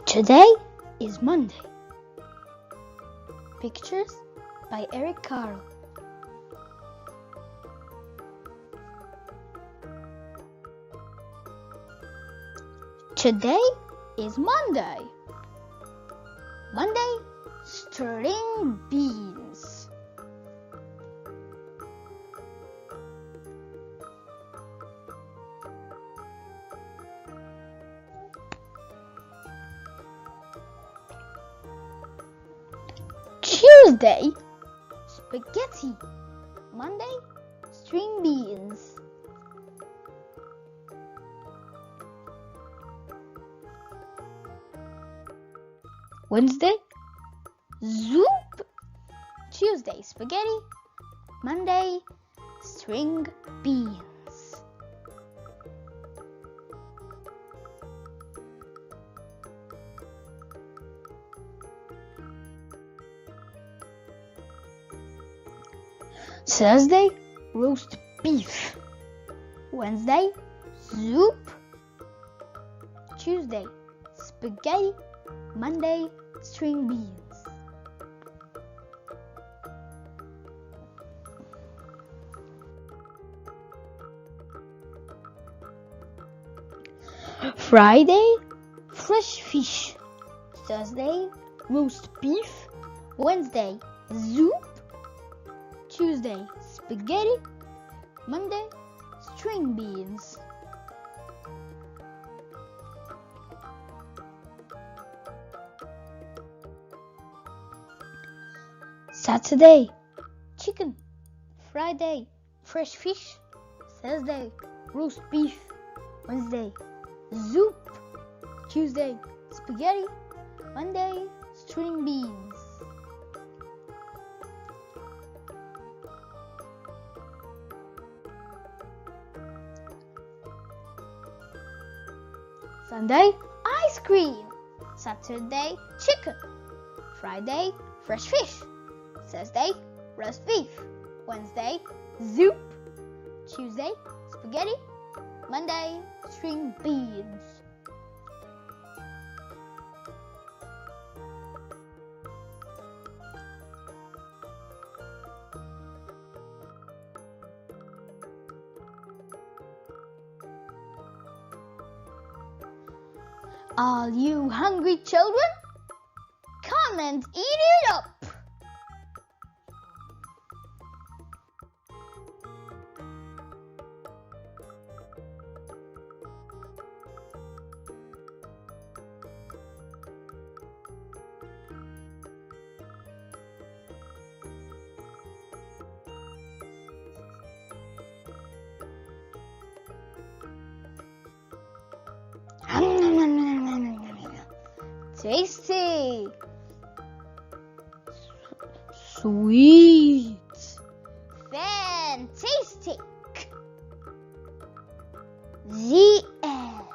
Today is Monday. Pictures by Eric Carle. Today is Monday. Monday, string beans. Tuesday, spaghetti. Monday, string beans. Wednesday, soup. Tuesday, spaghetti. Monday, string beans. Thursday, roast beef. Wednesday, soup. Tuesday, spaghetti. Monday, string beans. Friday, fresh fish. Thursday, roast beef. Wednesday, soup. Tuesday, spaghetti. Monday, string beans. Saturday, chicken. Friday, fresh fish. Thursday, roast beef. Wednesday, soup. Tuesday, spaghetti. Monday, string beans. Sunday, ice cream. Saturday, chicken. Friday, fresh fish. Thursday, roast beef. Wednesday, soup. Tuesday, spaghetti. Monday, string beans. Are you hungry, children? Come and eat it up! Tasty, sweet, fantastic. The end.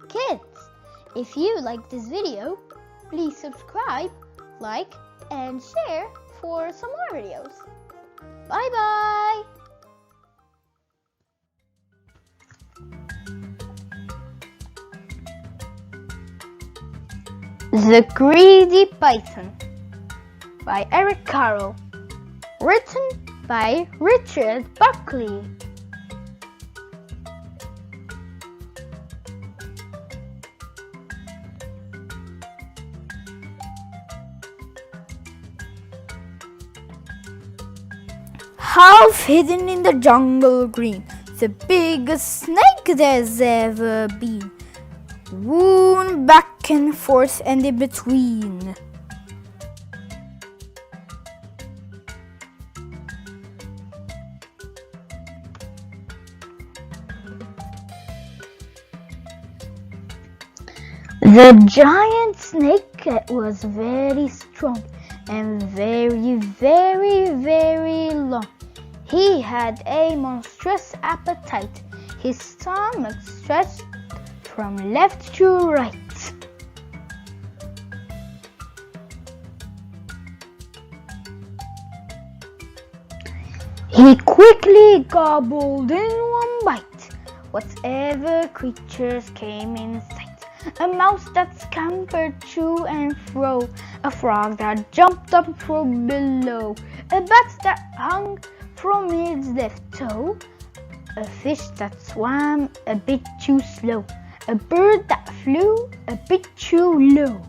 Kids, if you like this video, please subscribe, like, and share for some more videos. Bye bye. The Greedy Python by Eric Carle. Written by Richard Buckley. Half hidden in the jungle green, the biggest snake there's ever been. Wound back and forth and in between. The giant snake was very strong and very, very, very long. He had a monstrous appetite. His stomach stretched from left to right. He quickly gobbled in one bite whatever creatures came in sight. a mouse that scampered to and fro, a frog that jumped up from below, a bat that hung from its left toe, a fish that swam a bit too slow, a bird that flew a bit too low.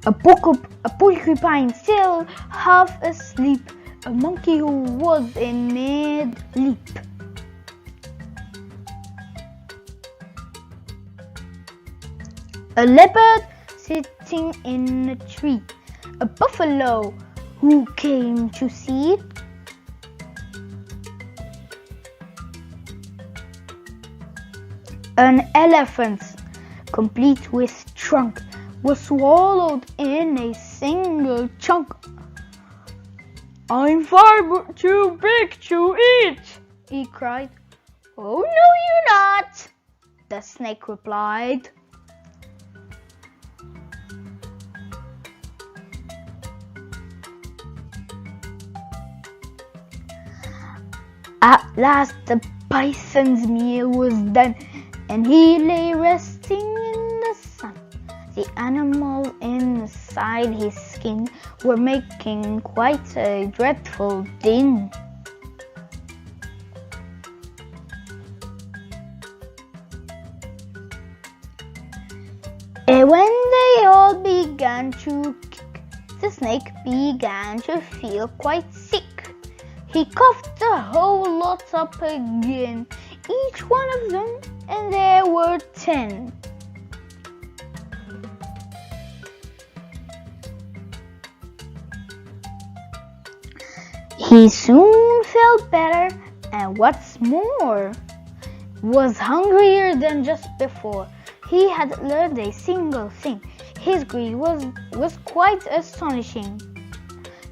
A porcupine still half asleep, a monkey who was in mid-leap. A leopard sitting in a tree, a buffalo who came to see it, an elephant complete with trunk was swallowed in a single chunk. "I'm far too big to eat," he cried. "Oh, no, you're not," the snake replied. At last the bison's meal was done, and he lay resting in the sun. The animals inside his skin were making quite a dreadful din. And when they all began to kick, the snake began to feel quite sick. He coughed the whole lot up again, each one of them, and there were 10. He soon felt better, and what's more, was hungrier than just before. He had learned a single thing. His greed was quite astonishing.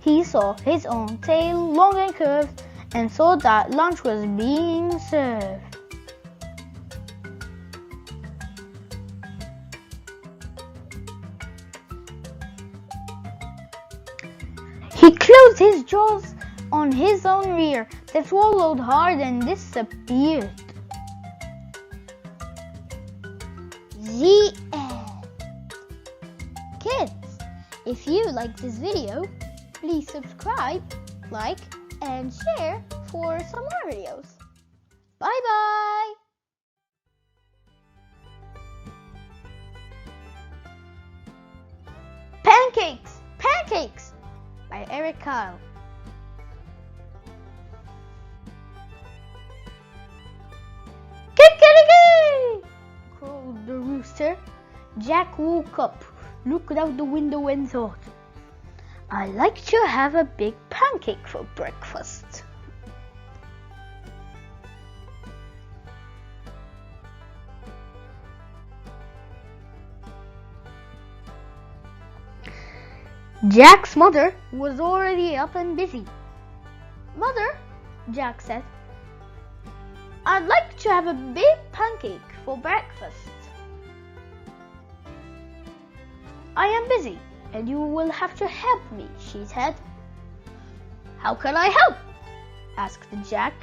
He saw his own tail long and curved, and saw that lunch was being served. He closed his jaws on his own rear, they swallowed hard and disappeared. The end. Kids, if you like this video, please subscribe, like, and share for some more videos. Bye bye! Pancakes! Pancakes! By Eric Carle. Kikeriki! Crowed the rooster. Jack woke up, looked out the window and thought, "I like to have a big pancake for breakfast." Jack's mother was already up and busy. "Mother," Jack said, "I'd like to have a big pancake for breakfast." "I am busy, and you will have to help me," she said. "How can I help?" asked Jack.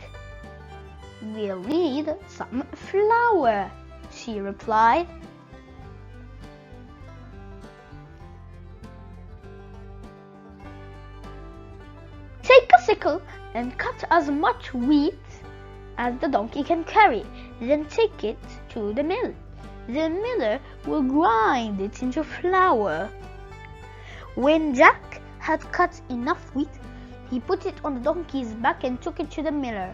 "We'll need some flour," she replied. "Take a sickle and cut as much wheat as the donkey can carry, then take it to the mill. The miller will grind it into flour." When Jack had cut enough wheat, he put it on the donkey's back and took it to the miller.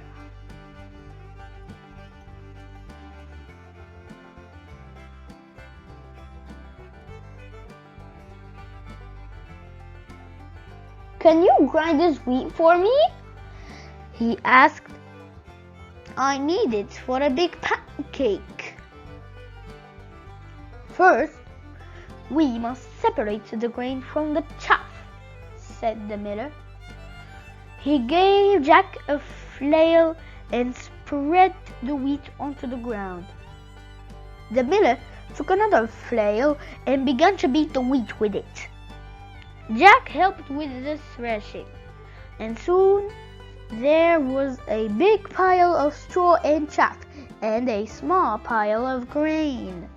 "Can you grind this wheat for me?" he asked. "I need it for a big pancake." "First, we must separate the grain from the chaff," said the miller. He gave Jack a flail and spread the wheat onto the ground. The miller took another flail and began to beat the wheat with it. Jack helped with the threshing. and soon there was a big pile of straw and chaff and a small pile of grain.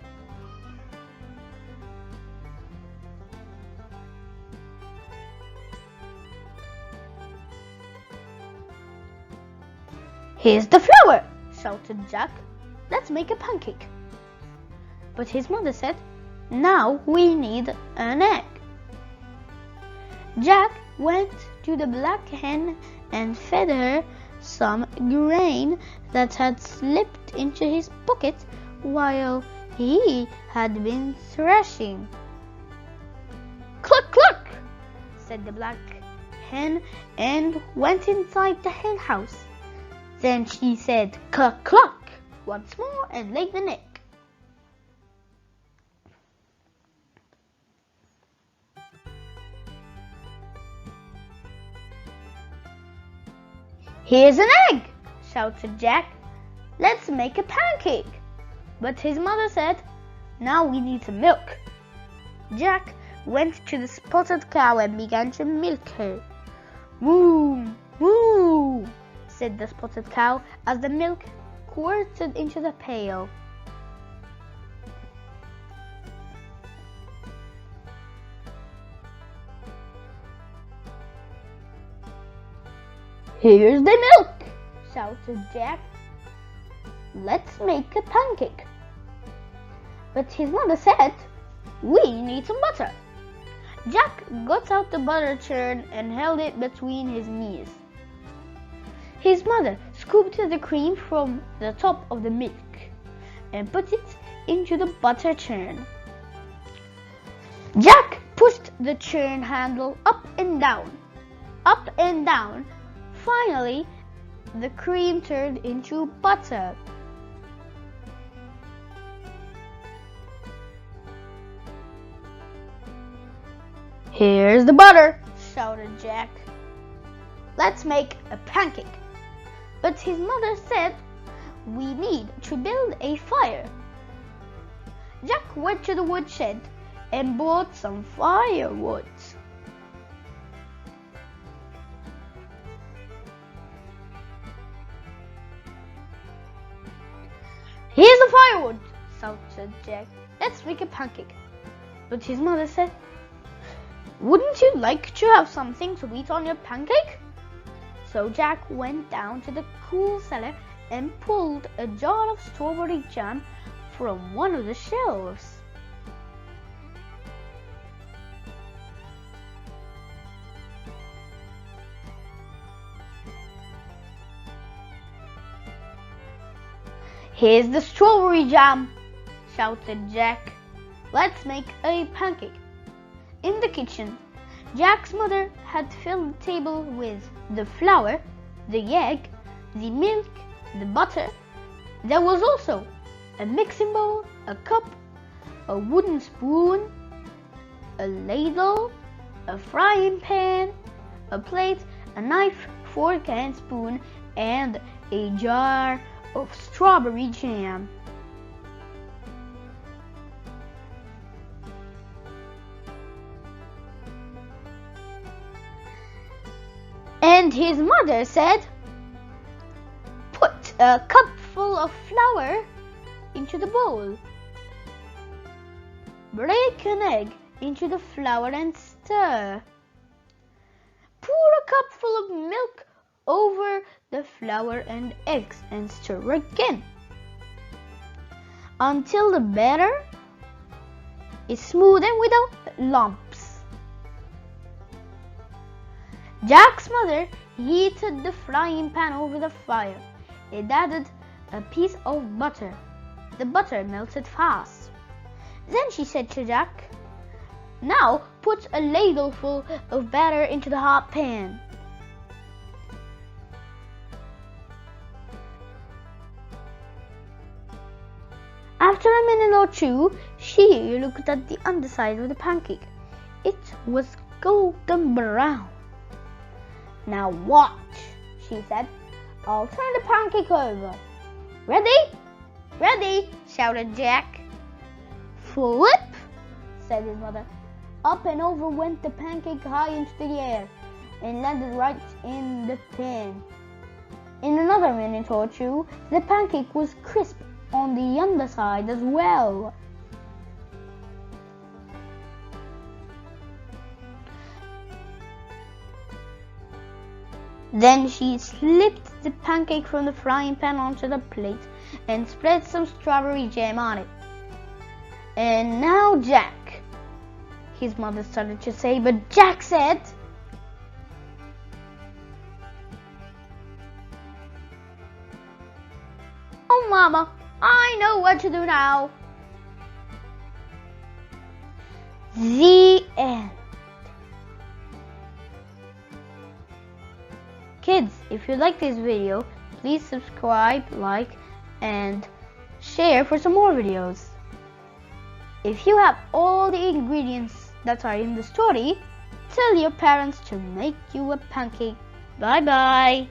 "Here's the flour!" shouted Jack. "Let's make a pancake." But his mother said, "Now we need an egg." Jack went to the black hen and fed her some grain that had slipped into his pocket while he had been threshing. "Cluck, cluck!" said the black hen and went inside the hen house. Then she said "cluck, cluck" once more and laid an egg. "Here's an egg!" shouted Jack. "Let's make a pancake." But his mother said, "Now we need some milk." Jack went to the spotted cow and began to milk her. "Moo, moo," said the spotted cow as the milk squirted into the pail. "Here's the milk!" shouted Jack. "Let's make a pancake." But his mother said, "We need some butter." Jack got out the butter churn and held it between his knees. His mother scooped the cream from the top of the milk and put it into the butter churn. Jack pushed the churn handle up and down, up and down. Finally, the cream turned into butter. "Here's the butter," shouted Jack. "Let's make a pancake." But his mother said, "We need to build a fire." Jack went to the woodshed and bought some firewood. "Here's the firewood," shouted Jack. "Let's make a pancake." But his mother said, "Wouldn't you like to have something to eat on your pancake?" So Jack went down to the cool cellar and pulled a jar of strawberry jam from one of the shelves. "Here's the strawberry jam," shouted Jack. "Let's make a pancake." In the kitchen, Jack's mother had filled the table with the flour, the egg, the milk, the butter. There was also a mixing bowl, a cup, a wooden spoon, a ladle, a frying pan, a plate, a knife, fork and spoon, and a jar of strawberry jam. And his mother said, "Put a cupful of flour into the bowl. Break an egg into the flour and stir. Pour a cupful of milk over the flour and eggs and stir again until the batter is smooth and without lumps." Jack's mother heated the frying pan over the fire and added a piece of butter. The butter melted fast. Then she said to Jack, "Now put a ladleful of batter into the hot pan." After a minute or two, she looked at the underside of the pancake. It was golden brown. "Now watch," she said. "I'll turn the pancake over." "Ready?" "Ready," shouted Jack. "Flip," said his mother. Up and over went the pancake high into the air, and landed right in the pan. In another minute or two, the pancake was crisp on the underside as well. Then she slipped the pancake from the frying pan onto the plate and spread some strawberry jam on it. "And now, Jack," his mother started to say, but Jack said, "Oh, Mama, I know what to do now." The end. Kids, if you like this video, please subscribe, like, and share for some more videos. If you have all the ingredients that are in the story, tell your parents to make you a pancake. Bye bye.